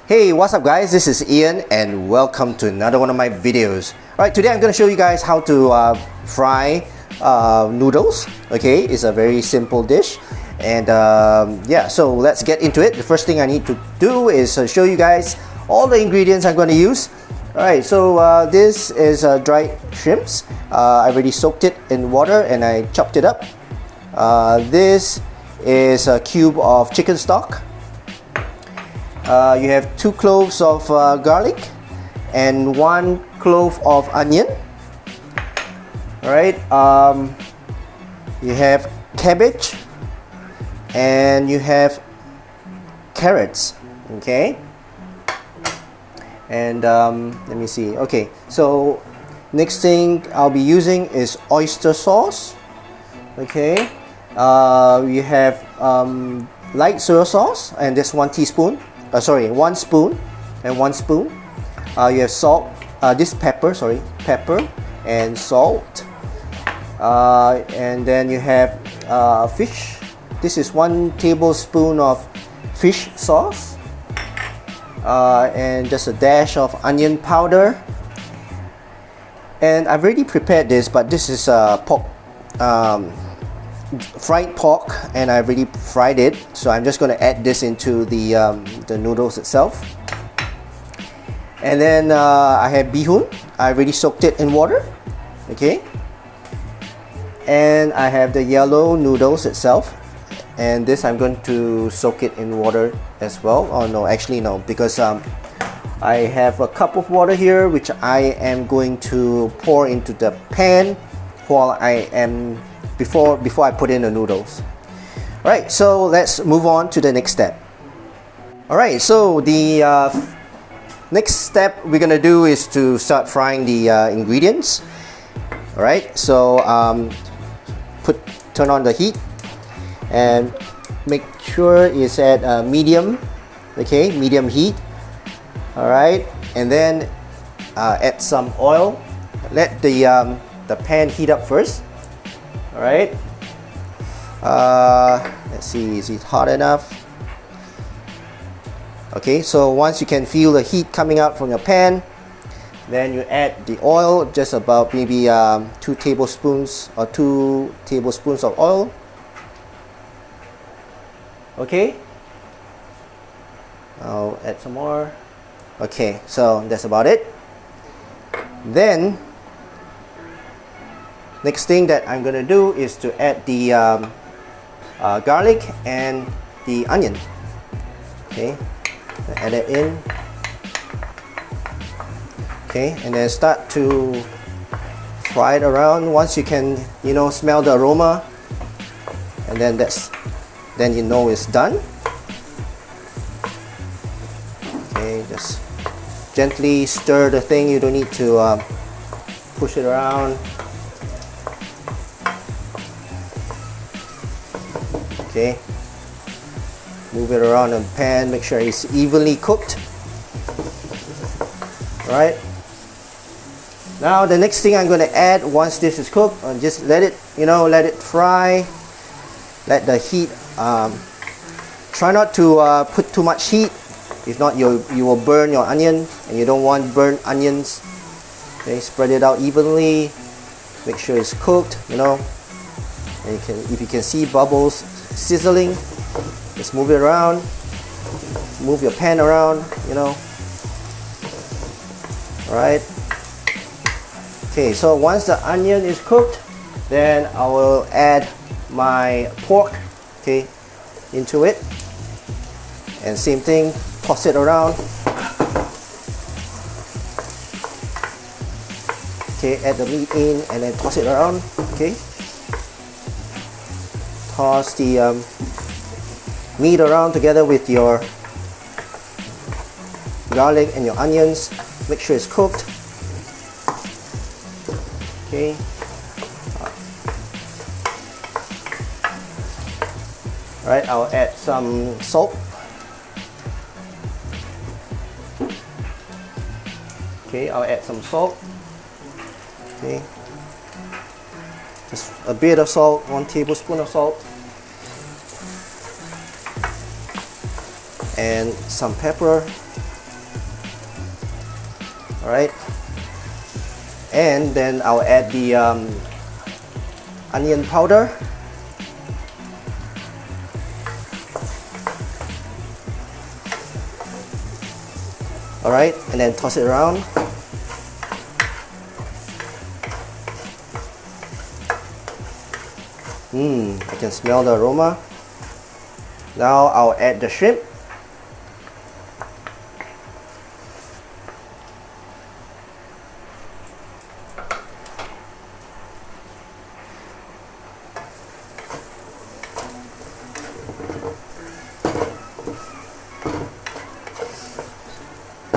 Hey, what's up guys? This is Ian and welcome to another one of my videos. Alright, today I'm going to show you guys how to fry noodles. Okay, it's a very simple dish. And yeah, so let's get into it. The first thing I need to do is show you guys all the ingredients I'm going to use. Alright, so this is dried shrimps. I already soaked it in water and I chopped it up. This is a cube of chicken stock. You have 2 cloves of garlic and 1 clove of onion. Alright, you have cabbage and you have carrots. Okay, and let me see. Okay, so next thing I'll be using is oyster sauce. Okay, you have light soy sauce, and this 1 teaspoon. Sorry, 1 spoon and 1 spoon. You have salt, this pepper and salt. And then you have fish. This is 1 tablespoon of fish sauce. And just a dash of onion powder. And I've already prepared this, but this is pork. Fried pork, and I already fried it, so I'm just going to add this into the noodles itself. And then I have bihun. I already soaked it in water. Okay, and I have the yellow noodles itself, and this I'm going to soak it in water as well. Oh no, actually no, because I have a cup of water here which I am going to pour into the pan while I am before I put in the noodles. Alright, so let's move on to the next step. Alright, so the next step we're gonna do is to start frying the ingredients. Alright, so turn on the heat and make sure it's at medium. Okay, medium heat. Alright, and then add some oil. Let the pan heat up first. Alright, let's see, is it hot enough? Okay, so once you can feel the heat coming out from your pan, then you add the oil, just about maybe 2 tablespoons or 2 tablespoons of oil. Okay, I'll add some more. Okay, so that's about it. Then next thing that I'm going to do is to add the garlic and the onion. Okay, add it in. Okay, and then start to fry it around. Once you can, smell the aroma, and then then you know it's done. Okay, just gently stir the thing. You don't need to push it around. Okay, move it around in the pan, make sure it's evenly cooked. Alright, now the next thing I'm going to add once this is cooked, just let it fry. Let the heat, try not to put too much heat, if not you will burn your onion, and you don't want burnt onions. Okay, spread it out evenly, make sure it's cooked, and if you can see bubbles sizzling, just move it around, move your pan around, Alright, okay, so once the onion is cooked, then I will add my pork, okay, into it, and same thing, toss it around. Okay, add the meat in and then toss it around. Okay, toss the meat around together with your garlic and your onions. Make sure it's cooked. Okay. Alright, I'll add some salt. Okay, I'll add some salt. Okay. Just a bit of salt, 1 tablespoon of salt. And some pepper. All right, and then I'll add the onion powder. All right, and then toss it around. I can smell the aroma. Now I'll add the shrimp.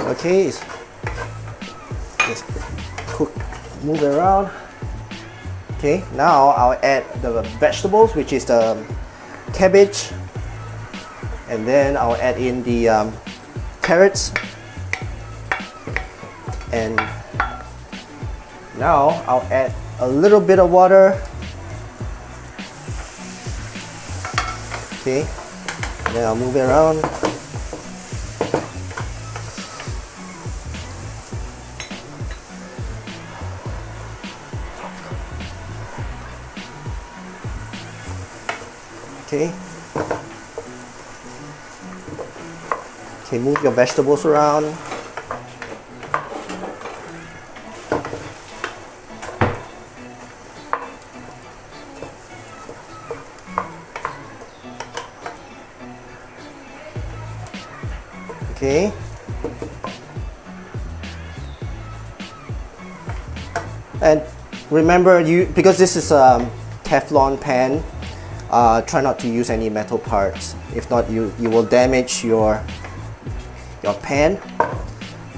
Okay, just cook, move it around. Okay, now I'll add the vegetables, which is the cabbage, and then I'll add in the carrots, and now I'll add a little bit of water. Okay, then I'll move it around. Okay. Okay, move your vegetables around. Okay. And remember, because this is a Teflon pan, try not to use any metal parts. If not, you will damage your pan.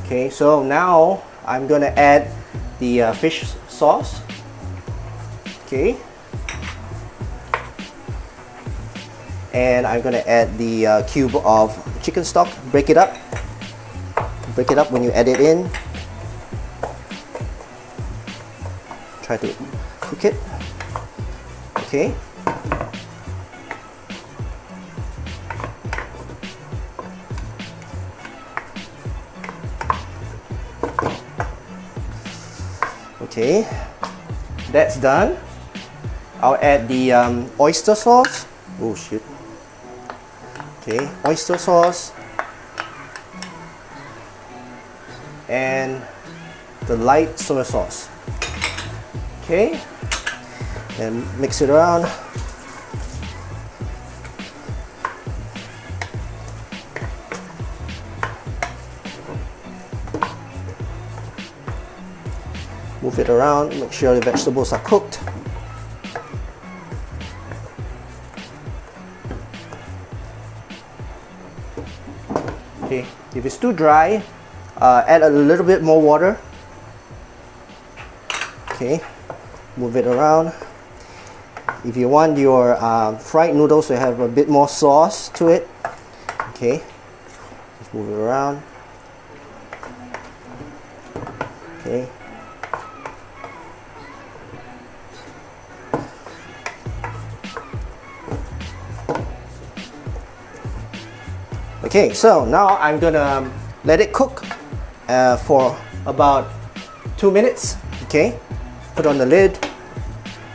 Okay, so now I'm gonna add the fish sauce. Okay, and I'm gonna add the cube of chicken stock. Break it up when you add it in. Try to cook it. Okay. Okay, that's done. I'll add the oyster sauce. Oh shit. Okay, oyster sauce and the light soy sauce. Okay, and mix it around. Move it around, make sure the vegetables are cooked. Okay, if it's too dry, add a little bit more water. Okay, move it around. If you want your fried noodles to have a bit more sauce to it, okay, just move it around. Okay. Okay, so now I'm gonna let it cook for about 2 minutes. Okay, put on the lid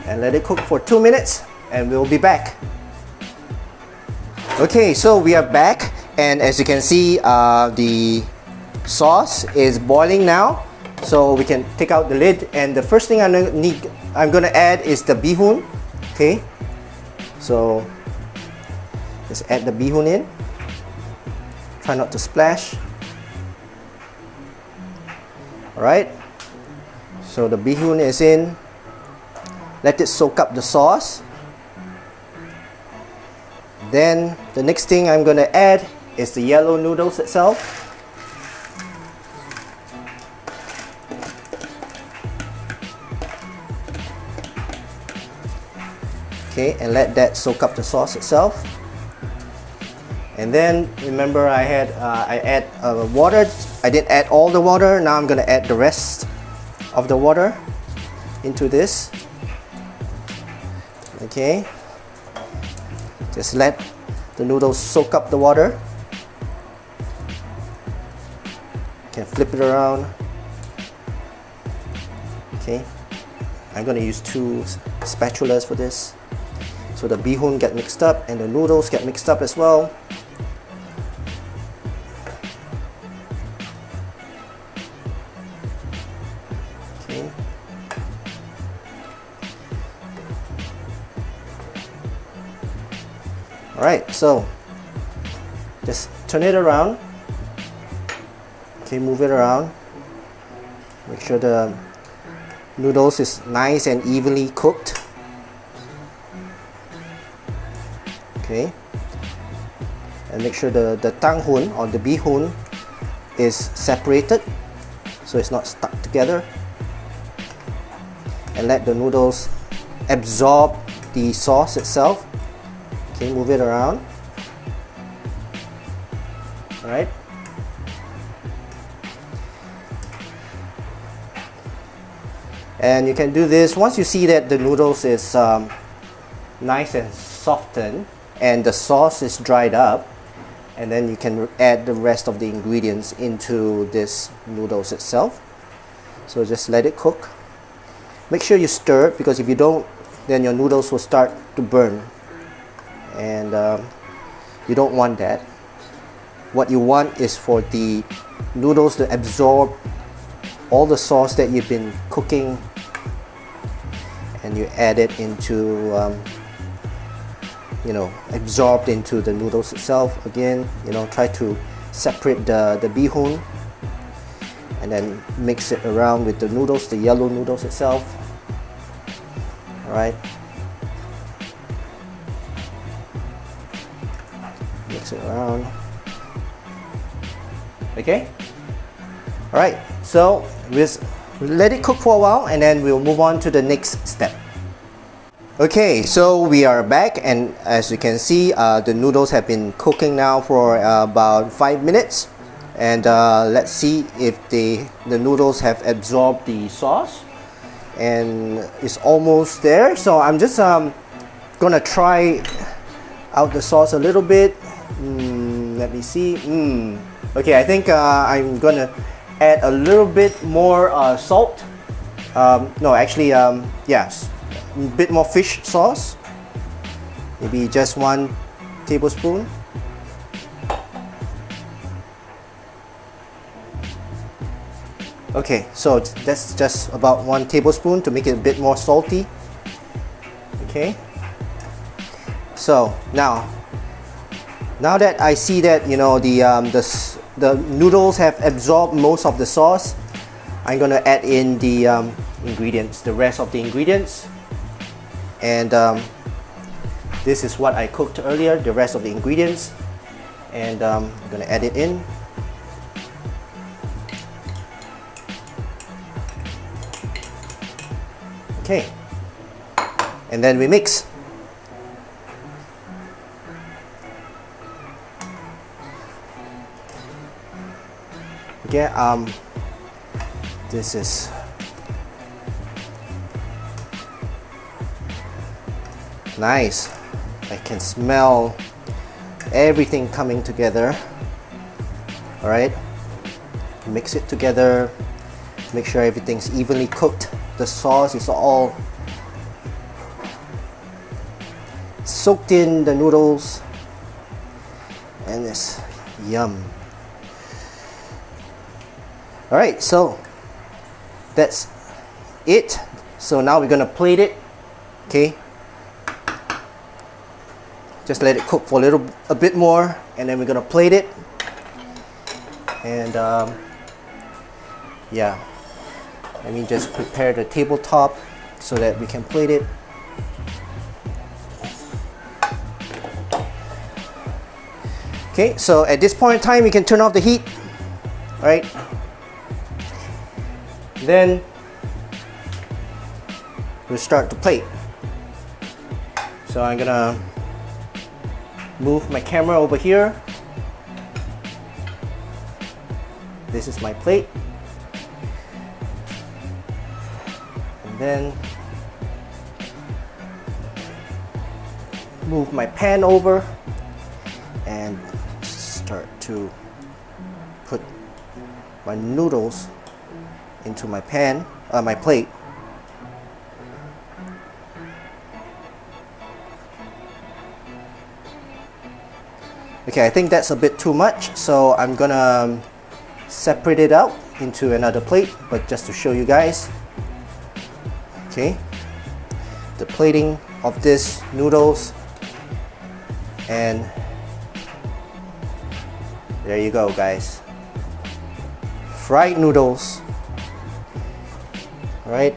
and let it cook for 2 minutes, and we'll be back. Okay, so we are back, and as you can see, the sauce is boiling now. So we can take out the lid, and the first thing I'm gonna add is the bihun. Okay, so just add the bihun in. Try not to splash. Alright, so the bihun is in. Let it soak up the sauce. Then the next thing I'm going to add is the yellow noodles itself. Okay, and let that soak up the sauce itself. And then remember, I add water. I didn't add all the water. Now I'm gonna add the rest of the water into this. Okay, just let the noodles soak up the water. You can flip it around. Okay, I'm gonna use 2 spatulas for this, so the bihun get mixed up and the noodles get mixed up as well. Okay. Alright, so just turn it around. Okay, move it around. Make sure the noodles is nice and evenly cooked. Okay, and make sure the tanghun or the bihun is separated so it's not stuck together, and let the noodles absorb the sauce itself. Okay, move it around. Alright. And you can do this once you see that the noodles is nice and softened and the sauce is dried up, and then you can add the rest of the ingredients into this noodles itself. So just let it cook. Make sure you stir it, because if you don't, then your noodles will start to burn, and you don't want that. What you want is for the noodles to absorb all the sauce that you've been cooking, and you add it into absorbed into the noodles itself. Again, try to separate the bihun and then mix it around with the noodles, the yellow noodles itself. Alright, mix it around. Okay, alright, so we'll let it cook for a while and then we'll move on to the next step. Okay, so we are back, and as you can see, the noodles have been cooking now for about 5 minutes, and let's see if the noodles have absorbed the sauce, and it's almost there. So I'm just gonna try out the sauce a little bit. Let me see. Okay, I think I'm gonna add a little bit more salt. No, actually, yes. A bit more fish sauce, maybe just 1 tablespoon. Okay, so that's just about 1 tablespoon to make it a bit more salty. Okay, so now that I see that the noodles have absorbed most of the sauce, I'm gonna add in the ingredients, the rest of the ingredients. And this is what I cooked earlier, the rest of the ingredients, and I'm gonna add it in. Okay, and then we mix. Okay, this is nice. I can smell everything coming together. All right, mix it together. Make sure everything's evenly cooked. The sauce is all soaked in the noodles, and it's yum. All right, so that's it. So now we're gonna plate it. Okay, just let it cook for a bit more, and then we're gonna plate it. And yeah, let me just prepare the tabletop so that we can plate it. Okay, so at this point in time, you can turn off the heat. All right, then we'll start to plate. So I'm gonna move my camera over here. This is my plate. And then move my pan over and start to put my noodles into my pan, my plate. Okay, I think that's a bit too much, so I'm gonna separate it out into another plate, but just to show you guys. Okay, the plating of this noodles, and there you go, guys. Fried noodles. All right,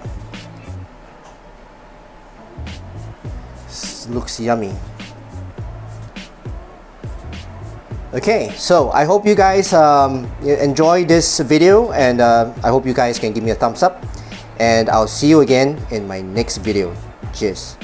looks yummy. Okay, so I hope you guys enjoy this video, and I hope you guys can give me a thumbs up, and I'll see you again in my next video. Cheers.